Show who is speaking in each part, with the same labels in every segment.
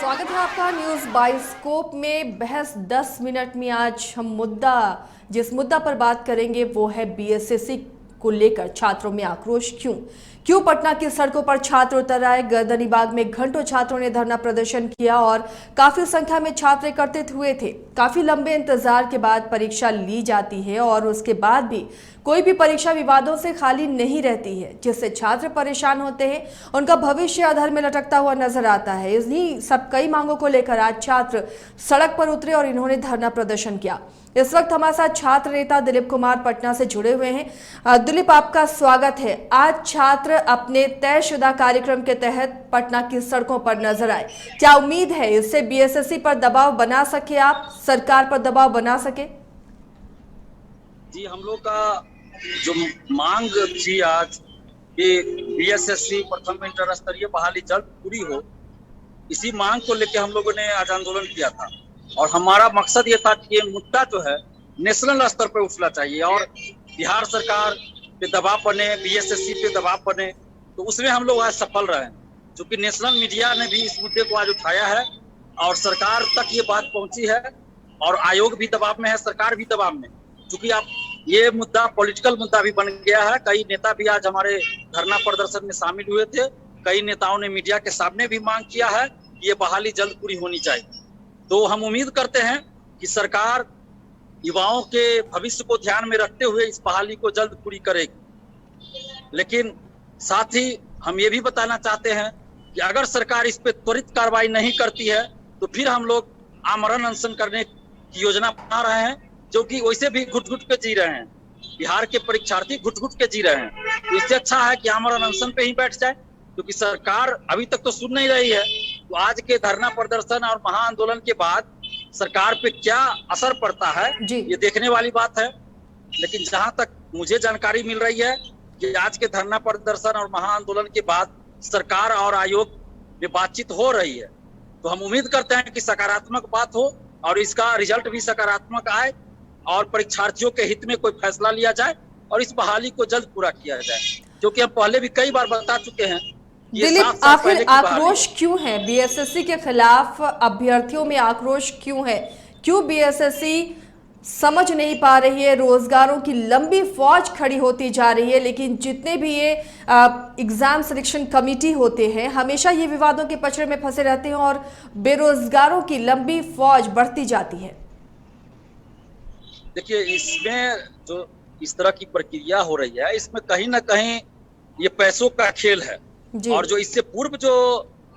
Speaker 1: स्वागत है आपका न्यूज बाइस्कोप में। बहस 10 मिनट में आज हम जिस मुद्दा पर बात करेंगे वो है बीएसएससी को लेकर छात्रों में आक्रोश। क्यों पटना की सड़कों पर छात्र उतर आए। गर्दनीबाग में घंटों छात्रों ने धरना प्रदर्शन किया और काफी संख्या में छात्र एकत्रित हुए थे। काफी लंबे इंतजार के बाद परीक्षा ली जाती है और उसके बाद भी कोई भी परीक्षा विवादों से खाली नहीं रहती है, जिससे छात्र परेशान होते हैं, उनका भविष्य अधर में लटकता हुआ नजर आता है। इन्हीं सब कई मांगों को लेकर आज छात्र सड़क पर उतरे और इन्होंने धरना प्रदर्शन किया। इस वक्त हमारे साथ छात्र नेता दिलीप कुमार पटना से जुड़े हुए हैं। दिलीप, आपका स्वागत है। आज छात्र अपने तयशुदा कार्यक्रम के तहत पटना की सड़कों पर नजर आए। क्या उम्मीद है इससे बीएसएससी पर दबाव बना सके, आप सरकार पर दबाव बना सके?
Speaker 2: जी, हम लोग का जो मांग थी आज कि बीएसएससी प्रथम इंटर स्तरीय बहाली जल्द पूरी हो, इसी मांग को लेकर हम लोगों ने आज आंदोलन किया था। और हमारा मकसद ये था कि ये मुद्दा जो है नेशनल स्तर पर उठना चाहिए और बिहार सरकार पे दबाव बने, बीएसएससी पे दबाव बने। तो उसमें हम लोग आज सफल रहे, क्योंकि नेशनल मीडिया ने भी इस मुद्दे को आज उठाया है और सरकार तक ये बात पहुंची है और आयोग भी दबाव में है, सरकार भी दबाव में। क्योंकि आप ये मुद्दा पॉलिटिकल मुद्दा भी बन गया है। कई नेता भी आज हमारे धरना प्रदर्शन में शामिल हुए थे। कई नेताओं ने मीडिया के सामने भी मांग किया है कि ये बहाली जल्द पूरी होनी चाहिए। तो हम उम्मीद करते हैं कि सरकार युवाओं के भविष्य को ध्यान में रखते हुए इस बहाली को जल्द पूरी करेगी। लेकिन साथ ही हम ये भी बताना चाहते हैं कि अगर सरकार इस पे त्वरित कार्रवाई नहीं करती है तो फिर हम लोग आमरण अनशन करने की योजना बना रहे हैं, जो कि वैसे भी घुट-घुट के जी रहे हैं। बिहार के परीक्षार्थी घुट-घुट के जी रहे हैं। तो इससे अच्छा है कि आमरण अनशन पे ही बैठ जाए, क्योंकि सरकार अभी तक तो सुन नहीं रही है। तो आज के धरना प्रदर्शन और महाआंदोलन के बाद सरकार पे क्या असर पड़ता है ये देखने वाली बात है। लेकिन जहां तक मुझे जानकारी मिल रही है कि आज के धरना प्रदर्शन और महाआंदोलन के बाद सरकार और आयोग में बातचीत हो रही है। तो हम उम्मीद करते हैं कि सकारात्मक बात हो और इसका रिजल्ट भी सकारात्मक आए और परीक्षार्थियों के हित में कोई फैसला लिया जाए और इस बहाली को जल्द पूरा किया जाए, जो कि हम पहले भी कई बार बता चुके हैं।
Speaker 1: दिलीप, आखिर आक्रोश क्यों है बीएसएससी के खिलाफ? अभ्यर्थियों में आक्रोश क्यों है? क्यों बीएसएससी समझ नहीं पा रही है? रोजगारों की लंबी फौज खड़ी होती जा रही है, लेकिन जितने भी ये एग्जाम सिलेक्शन कमेटी होते हैं हमेशा ये विवादों के पचड़े में फंसे रहते हैं और बेरोजगारों की लंबी फौज बढ़ती जाती है।
Speaker 2: देखिए, इसमें जो इस तरह की प्रक्रिया हो रही है, इसमें कहीं ना कहीं ये पैसों का खेल है। और जो इससे पूर्व जो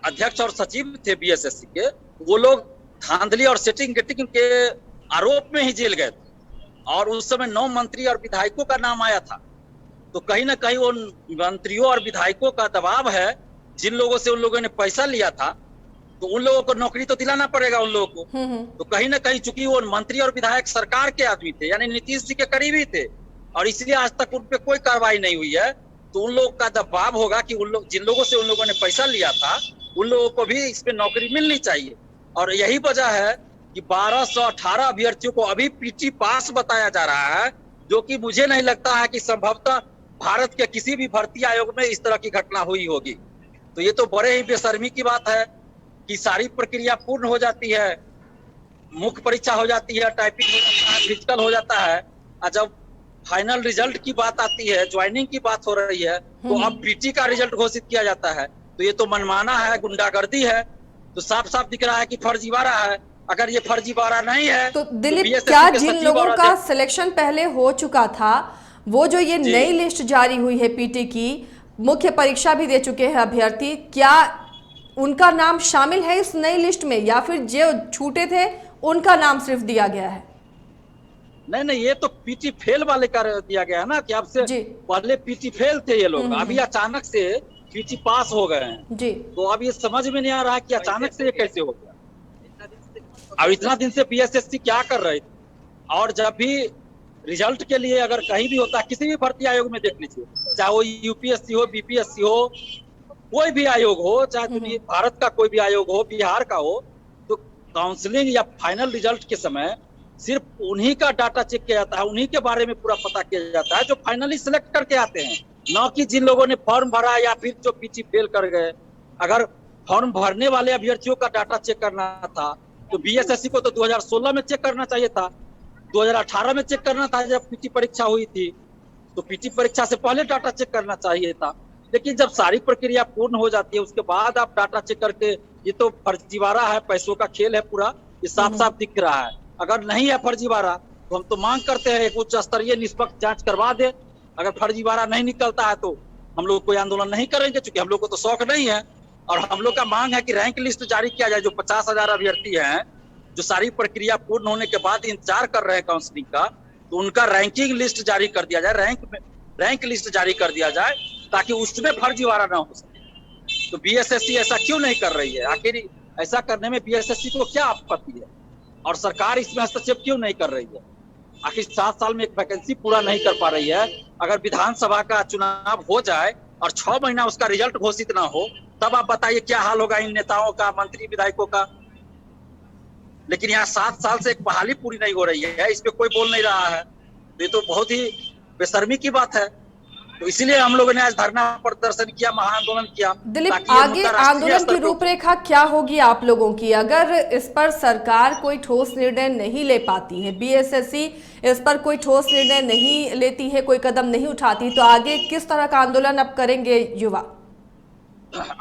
Speaker 2: अध्यक्ष और सचिव थे बीएसएससी के, वो लोग धांधली और सेटिंग गेटिंग के आरोप में ही जेल गए थे और उस समय 9 मंत्री और विधायकों का नाम आया था। तो कहीं ना कहीं वो मंत्रियों और विधायकों का दबाव है। जिन लोगों से उन लोगों ने पैसा लिया था तो उन लोगों को नौकरी तो दिलाना पड़ेगा उन लोगों को। तो कहीं ना कहीं चूंकि वो मंत्री और विधायक सरकार के आदमी थे, यानी नीतीश जी के करीबी थे, और इसलिए आज तक उन पे कोई कार्रवाई नहीं हुई है। तो उन लोगों का दबाव होगा कि उन लोग जिन लोगों से उन लोगों ने पैसा लिया था उन लोगों को भी इस पे नौकरी मिलनी चाहिए। और यही वजह है कि 1218 अभ्यर्थियों को अभी पीटी पास बताया जा रहा है, जो कि मुझे नहीं लगता है कि संभवतः भारत के किसी भी भर्ती आयोग में इस तरह की घटना हुई होगी। तो ये तो बड़े ही बेशर्मी की बात है कि सारी प्रक्रिया पूर्ण हो जाती है, मुख्य परीक्षा हो जाती है, टाइपिंग हो जाता है, फिजिकल हो जाता है, और जब फाइनल रिजल्ट की बात आती है, ज्वाइनिंग की बात हो रही है, तो अब पीटी का रिजल्ट घोषित किया जाता है। तो ये तो मनमाना है, गुंडागर्दी है। तो साफ साफ दिख रहा है कि फर्जीवाड़ा है। अगर ये फर्जीवाड़ा नहीं है
Speaker 1: तो दिलीप, क्या जिन लोगों का सिलेक्शन पहले हो चुका था, वो जो ये नई लिस्ट जारी हुई है पीटी की, मुख्य परीक्षा भी दे चुके हैं अभ्यर्थी, क्या उनका नाम शामिल है इस नई लिस्ट में या फिर जो छूटे थे उनका नाम सिर्फ दिया गया है?
Speaker 2: नहीं, ये तो पीटी फेल वाले का दिया गया है ना, कि आपसे पहले पीटी फेल थे ये लोग, अभी अचानक से पीटी पास हो गए हैं जी। तो अब ये समझ में नहीं आ रहा है कि अचानक से ये कैसे हो गया। अब इतना दिन से बीएसएससी क्या कर रहे थे? और जब भी रिजल्ट के लिए अगर कहीं भी होता है, किसी भी भर्ती आयोग में देख लीजिए, चाहे वो यूपीएससी हो, बीपीएससी हो, कोई भी आयोग हो, चाहे भारत का कोई भी आयोग हो, बिहार का हो, तो काउंसलिंग या फाइनल रिजल्ट के समय सिर्फ उन्हीं का डाटा चेक किया जाता है, उन्हीं के बारे में पूरा पता किया जाता है जो फाइनली सिलेक्ट करके आते हैं, न कि जिन लोगों ने फॉर्म भरा या फिर जो पीटी फेल कर गए। अगर फॉर्म भरने वाले अभ्यर्थियों का डाटा चेक करना था, तो बीएसएससी को तो 2016 में चेक करना चाहिए था, 2018 में चेक करना था जब पीटी परीक्षा हुई थी, तो पीटी परीक्षा से पहले डाटा चेक करना चाहिए था। लेकिन जब सारी प्रक्रिया पूर्ण हो जाती है उसके बाद आप डाटा चेक करके, ये तो फर्जीवाड़ा है, पैसों का खेल है पूरा, ये साफ साफ दिख रहा है। अगर नहीं है फर्जीवाड़ा तो हम तो मांग करते हैं एक उच्च स्तरीय निष्पक्ष जांच करवा दे। अगर फर्जीवाड़ा नहीं निकलता है तो हम लोग कोई आंदोलन नहीं करेंगे, क्योंकि हम लोग को तो शौक नहीं है। और हम लोग का मांग है कि रैंक लिस्ट जारी किया जाए। जो 50,000 अभ्यर्थी हैं जो सारी प्रक्रिया पूर्ण होने के बाद इंतजार कर रहे हैं काउंसलिंग का, तो उनका रैंकिंग लिस्ट जारी कर दिया जाए, रैंक लिस्ट जारी कर दिया जाए, ताकि उसमें फर्जीवाड़ा ना हो सके। तो बीएसएससी ऐसा क्यों नहीं कर रही है? आखिर ऐसा करने में बीएसएससी को क्या आपत्ति है? और सरकार इसमें हस्तक्षेप क्यों नहीं कर रही है? आखिर 7 साल में एक वैकेंसी पूरा नहीं कर पा रही है। अगर विधानसभा का चुनाव हो जाए और 6 महीना उसका रिजल्ट घोषित ना हो, तब आप बताइए क्या हाल होगा इन नेताओं का, मंत्री विधायकों का। लेकिन यहाँ 7 साल से एक बहाली पूरी नहीं हो रही है, इस पे कोई बोल नहीं रहा है। ये तो बहुत ही बेशर्मी की बात है। तो इसीलिए हम लोगों ने आज धरना प्रदर्शन किया, महाआंदोलन किया।
Speaker 1: दिलीप, आगे आंदोलन की रूपरेखा क्या होगी आप लोगों की अगर इस पर सरकार कोई ठोस निर्णय नहीं ले पाती है, बीएसएससी इस पर कोई ठोस निर्णय नहीं लेती है, कोई कदम नहीं उठाती, तो आगे किस तरह का आंदोलन अब करेंगे युवा?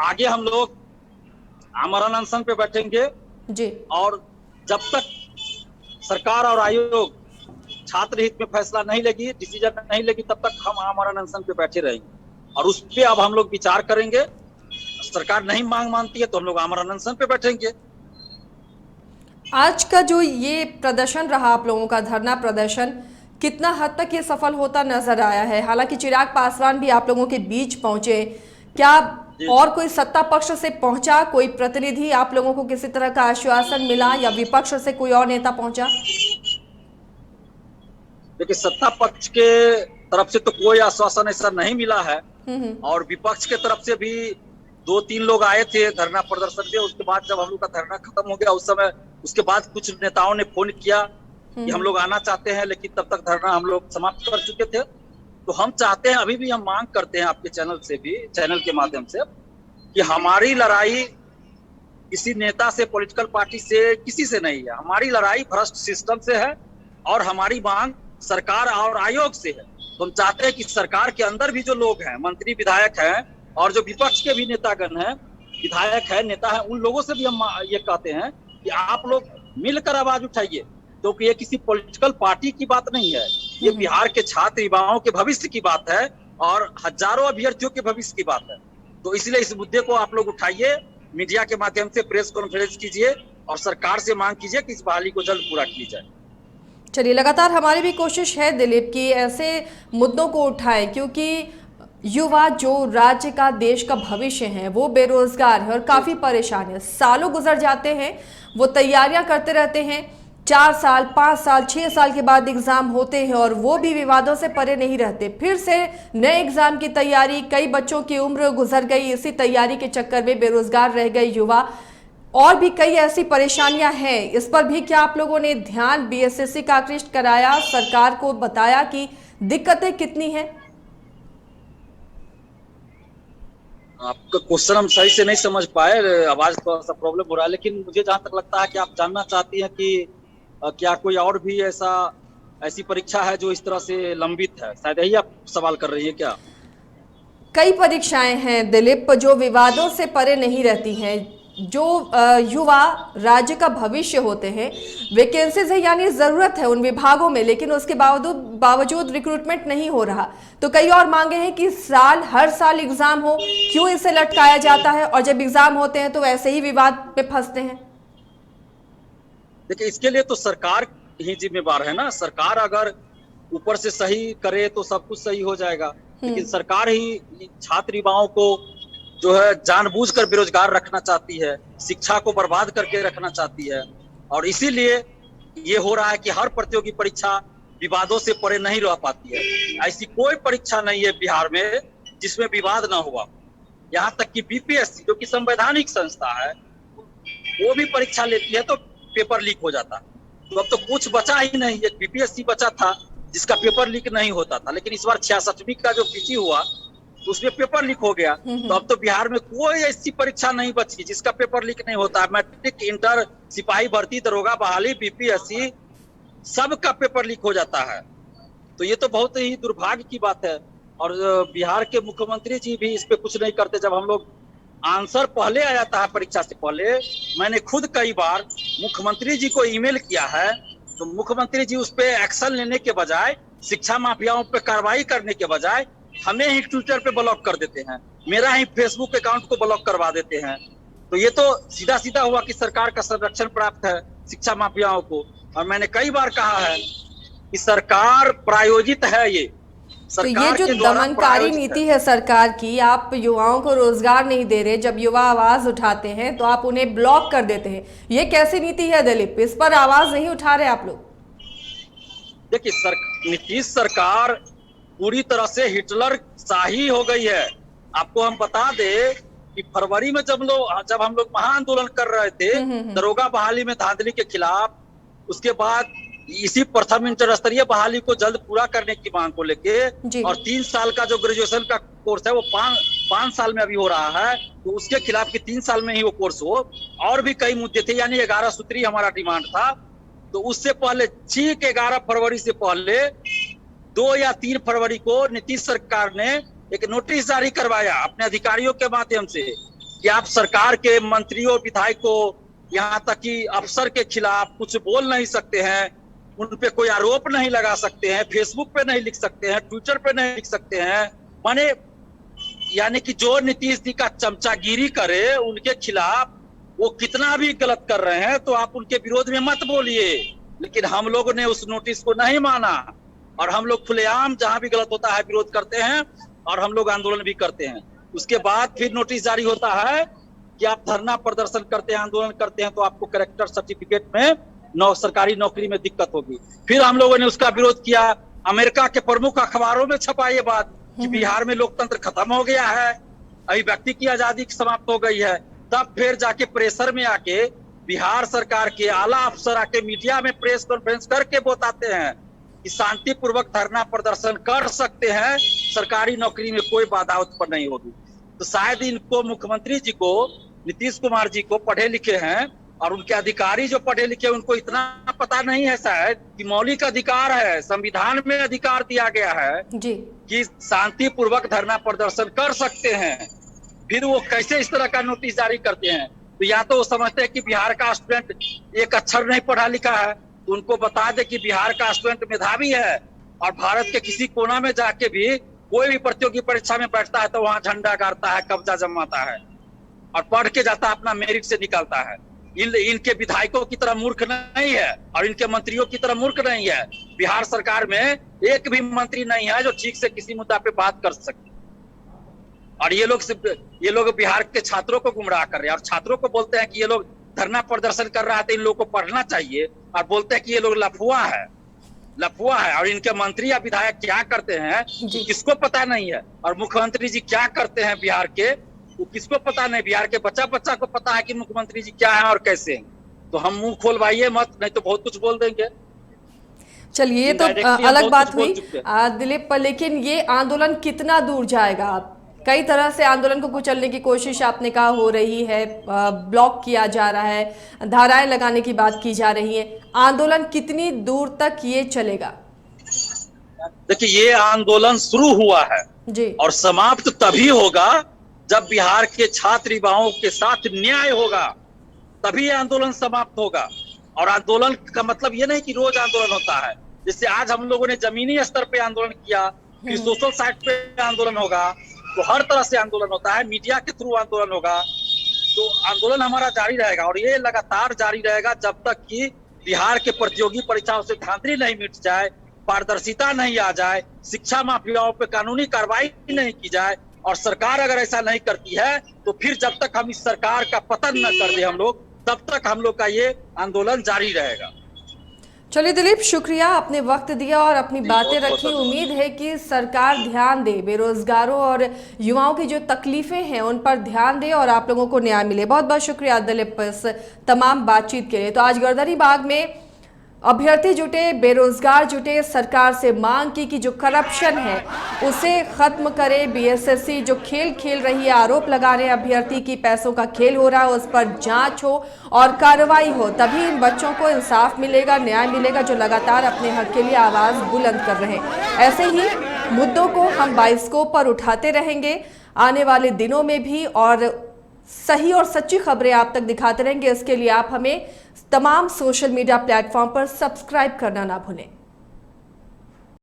Speaker 2: आगे हम लोग आमरण अनशन पे बैठेंगे
Speaker 1: जी, और
Speaker 2: जब तक सरकार और आयोग छात्र हित में फैसला नहीं लेगी, डिसीजन नहीं लेगी, तब तक हम आमरण अनशन पे बैठे रहेंगे। और उस पे अब हम लोग विचार करेंगे। सरकार नहीं मांग मानती है तो हम लोग आमरण अनशन पे बैठेंगे।
Speaker 1: आज का जो ये प्रदर्शन रहा आप लोगों का धरना प्रदर्शन, कितना हद तक ये सफल होता नजर आया है? हालांकि चिराग पासवान भी आप लोगों के बीच पहुंचे, क्या और कोई सत्ता पक्ष से पहुंचा, कोई प्रतिनिधि, आप लोगों को किसी तरह का आश्वासन मिला, या विपक्ष से कोई और नेता पहुंचा?
Speaker 2: देखिए, सत्ता पक्ष के तरफ से तो कोई आश्वासन ऐसा नहीं मिला है, और विपक्ष के तरफ से भी 2-3 लोग आए थे धरना प्रदर्शन में। उसके बाद जब हम लोग का धरना खत्म हो गया उस समय, उसके बाद कुछ नेताओं ने फोन किया कि हम लोग आना चाहते हैं, लेकिन तब तक धरना हम लोग समाप्त कर चुके थे। तो हम चाहते हैं, अभी भी हम मांग करते हैं आपके चैनल से भी, चैनल के माध्यम से, कि हमारी लड़ाई किसी नेता से, पॉलिटिकल पार्टी से, किसी से नहीं है। हमारी लड़ाई भ्रष्ट सिस्टम से है और हमारी मांग सरकार और आयोग से है। तो हम चाहते हैं कि सरकार के अंदर भी जो लोग हैं, मंत्री विधायक हैं, और जो विपक्ष के भी नेतागण हैं, विधायक है, नेता है, उन लोगों से भी हम ये कहते हैं कि आप लोग मिलकर आवाज उठाइए, क्योंकि ये किसी पॉलिटिकल पार्टी की बात नहीं है, ये बिहार के छात्र युवाओं के भविष्य की बात है और हजारों अभ्यर्थियों के भविष्य की बात है। तो इसलिए इस मुद्दे को आप लोग उठाइए, मीडिया के माध्यम से प्रेस कॉन्फ्रेंस कीजिए और सरकार से मांग कीजिए कि इस बहाली को जल्द पूरा की जाए।
Speaker 1: चलिए, लगातार हमारी भी कोशिश है दिलीप की ऐसे मुद्दों को उठाएं, क्योंकि युवा जो राज्य का, देश का भविष्य है, वो बेरोजगार है और काफी परेशान है। सालों गुजर जाते हैं, वो तैयारियां करते रहते हैं, 4 साल, 5 साल, 6 साल के बाद एग्जाम होते हैं और वो भी विवादों से परे नहीं रहते। फिर से नए एग्जाम की तैयारी, कई बच्चों की उम्र गुजर गई इसी तैयारी के चक्कर में, बेरोजगार रह गए युवा, और भी कई ऐसी परेशानियां हैं। इस पर भी क्या आप लोगों ने ध्यान बीएसएससी का आकृष्ट कराया, सरकार को बताया कि दिक्कतें कितनी हैं?
Speaker 2: आपका क्वेश्चन हम सही से नहीं समझ पाए, आवाज थोड़ा सा प्रॉब्लम हो रहा है, लेकिन मुझे जहां तक लगता है कि आप जानना चाहती हैं कि क्या कोई और भी ऐसी परीक्षा है जो इस तरह से लंबित है, शायद यही आप सवाल कर रही है क्या?
Speaker 1: कई परीक्षाएं हैं दिलीप जो विवादों से परे नहीं रहती हैं, जो युवा राज्य का भविष्य होते हैं, वैकेंसीज है यानी जरूरत है उन विभागों में, लेकिन उसके बावजूद रिक्रूटमेंट नहीं हो रहा। तो कई और मांगे हैं कि हर साल एग्जाम हो, क्यों इसे लटकाया जाता है, और जब एग्जाम होते हैं तो वैसे ही विवाद में फंसते हैं।
Speaker 2: देखिए, इसके लिए तो सरकार ही जिम्मेवार है ना। सरकार अगर ऊपर से सही करे तो सब कुछ सही हो जाएगा, लेकिन सरकार ही छात्र युवाओं को जो है जानबूझकर बेरोजगार रखना चाहती है, शिक्षा को बर्बाद करके रखना चाहती है। और इसीलिए ये हो रहा है कि हर प्रतियोगी परीक्षा विवादों से परे नहीं रह पाती है। ऐसी कोई परीक्षा नहीं है बिहार में जिसमें विवाद ना हुआ। यहाँ तक कि बीपीएससी जो कि संवैधानिक संस्था है, वो भी परीक्षा लेती है तो पेपर लीक हो जाता है। तो अब तो कुछ बचा ही नहीं। एक बीपीएससी बचा था जिसका पेपर लीक नहीं होता था, लेकिन इस बार 66वीं का जो पीटी हुआ तो उसमें पेपर लीक हो गया। तो अब तो बिहार में कोई ऐसी परीक्षा नहीं बची जिसका पेपर लीक नहीं होता। मैट्रिक, इंटर, सिपाही भर्ती, दरोगा बहाली, बीपीएससी, सबका पेपर लीक हो जाता है। तो ये तो बहुत ही दुर्भाग्य की बात है। और बिहार के मुख्यमंत्री जी भी इस पे कुछ नहीं करते। जब हम लोग आंसर पहले आ जाता है परीक्षा से पहले, मैंने खुद कई बार मुख्यमंत्री जी को ईमेल किया है, तो मुख्यमंत्री जी उस पे एक्शन लेने के बजाय, शिक्षा माफियाओं पे कार्रवाई करने के बजाय हमें ही ट्विटर पे ब्लॉक कर देते हैं, मेरा ही फेसबुक अकाउंट को ब्लॉक करवा देते हैं। तो ये तो सीधा सीधा हुआ कि सरकार का संरक्षण प्राप्त है शिक्षा माफियाओं को। और मैंने कई बार कहा है कि सरकार प्रायोजित है, ये
Speaker 1: तो ये
Speaker 2: सरकार
Speaker 1: जो
Speaker 2: के द्वारा
Speaker 1: दमनकारी नीति है सरकार की, आप युवाओं को रोजगार नहीं दे रहे, जब युवा आवाज उठाते हैं तो आप उन्हें ब्लॉक कर देते हैं, ये कैसी नीति है दिलीप? इस पर आवाज नहीं उठा रहे आप लोग?
Speaker 2: देखिए, नीतीश सरकार पूरी तरह से हिटलर शाही हो गई है। आपको हम बता दे कि फरवरी में जब हम लोग महाआंदोलन कर रहे थे दरोगा बहाली में धांधली के खिलाफ, उसके बाद इसी प्रथम इंटर स्तरीय बहाली को जल्द पूरा करने की मांग को लेके, और 3 साल का जो ग्रेजुएशन का कोर्स है वो 5 साल में अभी हो रहा है, तो उसके खिलाफ कि 3 साल में ही वो कोर्स हो। और भी कई मुद्दे थे, यानी 11 सूत्री हमारा डिमांड था। तो उससे पहले ठीक 11 फरवरी से पहले 2 या 3 फरवरी को नीतीश सरकार ने एक नोटिस जारी करवाया अपने अधिकारियों के माध्यम से कि आप सरकार के मंत्रियों, विधायकों, यहाँ तक कि अफसर के खिलाफ कुछ बोल नहीं सकते हैं, उन पे कोई आरोप नहीं लगा सकते हैं, फेसबुक पे नहीं लिख सकते हैं, ट्विटर पे नहीं लिख सकते हैं। माने यानी कि जो नीतीश जी का चमचागिरी करे उनके खिलाफ, वो कितना भी गलत कर रहे हैं तो आप उनके विरोध में मत बोलिए। लेकिन हम लोगों ने उस नोटिस को नहीं माना और हम लोग खुलेआम जहां भी गलत होता है विरोध करते हैं और हम लोग आंदोलन भी करते हैं। उसके बाद फिर नोटिस जारी होता है कि आप धरना प्रदर्शन करते हैं, आंदोलन करते हैं तो आपको कैरेक्टर सर्टिफिकेट में सरकारी नौकरी में दिक्कत होगी। फिर हम लोगों ने उसका विरोध किया, अमेरिका के प्रमुख अखबारों में छपा ये बात कि बिहार में लोकतंत्र खत्म हो गया है, अभिव्यक्ति की आजादी समाप्त हो गई है। तब फिर जाके प्रेशर में आके बिहार सरकार के आला अफसर आके मीडिया में प्रेस कॉन्फ्रेंस करके बताते हैं कि शांतिपूर्वक धरना प्रदर्शन कर सकते हैं, सरकारी नौकरी में कोई बाधा उत्पन्न नहीं होगी। तो शायद इनको, मुख्यमंत्री जी को, नीतीश कुमार जी को पढ़े लिखे हैं और उनके अधिकारी जो पढ़े लिखे, उनको इतना पता नहीं है शायद कि मौलिक अधिकार है, संविधान में अधिकार दिया गया है जी कि शांतिपूर्वक धरना प्रदर्शन कर सकते हैं। फिर वो कैसे इस तरह का नोटिस जारी करते हैं? तो या तो वो समझते हैं कि बिहार का स्टूडेंट एक अक्षर नहीं पढ़ा लिखा है, तो उनको बता दे कि बिहार का स्टूडेंट मेधावी है और भारत के किसी कोना में जाके भी कोई भी प्रतियोगी परीक्षा में बैठता है तो वहां झंडा गाड़ता है, कब्जा जमाता है और पढ़ के जाता है, अपना मेरिट से निकालता है। इनके विधायकों की तरह मूर्ख नहीं है और इनके मंत्रियों की तरह मूर्ख नहीं है। बिहार सरकार में एक भी मंत्री नहीं है जो ठीक से किसी मुद्दा पे बात कर सके। और ये लोग बिहार के छात्रों को गुमराह कर रहे हैं और छात्रों को बोलते हैं कि ये लोग धरना प्रदर्शन कर रहा है तो इन लोगों को पढ़ना चाहिए, और बोलते हैं कि ये लोग लफुआ है। और इनके मंत्री या विधायक क्या करते हैं किसको पता नहीं है, और मुख्यमंत्री जी क्या करते हैं बिहार के वो किसको पता नहीं। बिहार के बच्चा को पता है कि मुख्यमंत्री जी क्या है और कैसे हैं। तो हम मुंह खोलवाइए मत, नहीं तो बहुत कुछ बोल देंगे।
Speaker 1: चलिए, ये तो अलग बात हुई दिलीप, पर लेकिन ये आंदोलन कितना दूर जाएगा? आप कई तरह से आंदोलन को कुचलने की कोशिश आपने कहा हो रही है, ब्लॉक किया जा रहा है, धाराएं लगाने की बात की जा रही है, आंदोलन कितनी दूर तक ये चलेगा?
Speaker 2: देखिए, ये आंदोलन शुरू हुआ है
Speaker 1: जी
Speaker 2: और समाप्त तभी होगा जब बिहार के छात्र युवाओं के साथ न्याय होगा, तभी आंदोलन समाप्त होगा। और आंदोलन का मतलब ये नहीं कि रोज आंदोलन होता है। जैसे आज हम लोगों ने जमीनी स्तर पे आंदोलन किया, फिर सोशल साइट पे आंदोलन होगा, तो हर तरह से आंदोलन होता है, मीडिया के थ्रू आंदोलन होगा। तो आंदोलन हमारा जारी रहेगा और ये लगातार जारी रहेगा जब तक कि बिहार के प्रतियोगी परीक्षाओं से धांधली नहीं मिट जाए, पारदर्शिता नहीं आ जाए, शिक्षा माफियाओं पे कानूनी कार्रवाई नहीं की जाए। और सरकार अगर ऐसा नहीं करती है तो फिर जब तक हम इस सरकार का पतन न कर दे हम लोग, तब तक हम लोग का ये आंदोलन जारी रहेगा।
Speaker 1: चलिए दिलीप, शुक्रिया, आपने वक्त दिया और अपनी बातें रखी। उम्मीद है कि सरकार ध्यान दे, बेरोजगारों और युवाओं की जो तकलीफें हैं उन पर ध्यान दे और आप लोगों को न्याय मिले। बहुत बहुत शुक्रिया दिलीप इस तमाम बातचीत के लिए। तो आज गर्दनीबाग में अभ्यर्थी जुटे, बेरोजगार जुटे, सरकार से मांग की कि जो करप्शन है उसे खत्म करे। बीएसएससी जो खेल खेल रही है, आरोप लगा रहे हैं अभ्यर्थी की पैसों का खेल हो रहा है, उस पर जांच हो और कार्रवाई हो, तभी इन बच्चों को इंसाफ मिलेगा, न्याय मिलेगा, जो लगातार अपने हक के लिए आवाज बुलंद कर रहे हैं। ऐसे ही मुद्दों को हम बाइस्कोप पर उठाते रहेंगे आने वाले दिनों में भी, और सही और सच्ची खबरें आप तक दिखाते रहेंगे। इसके लिए आप हमें तमाम सोशल मीडिया प्लेटफॉर्म पर सब्सक्राइब करना ना भूलें।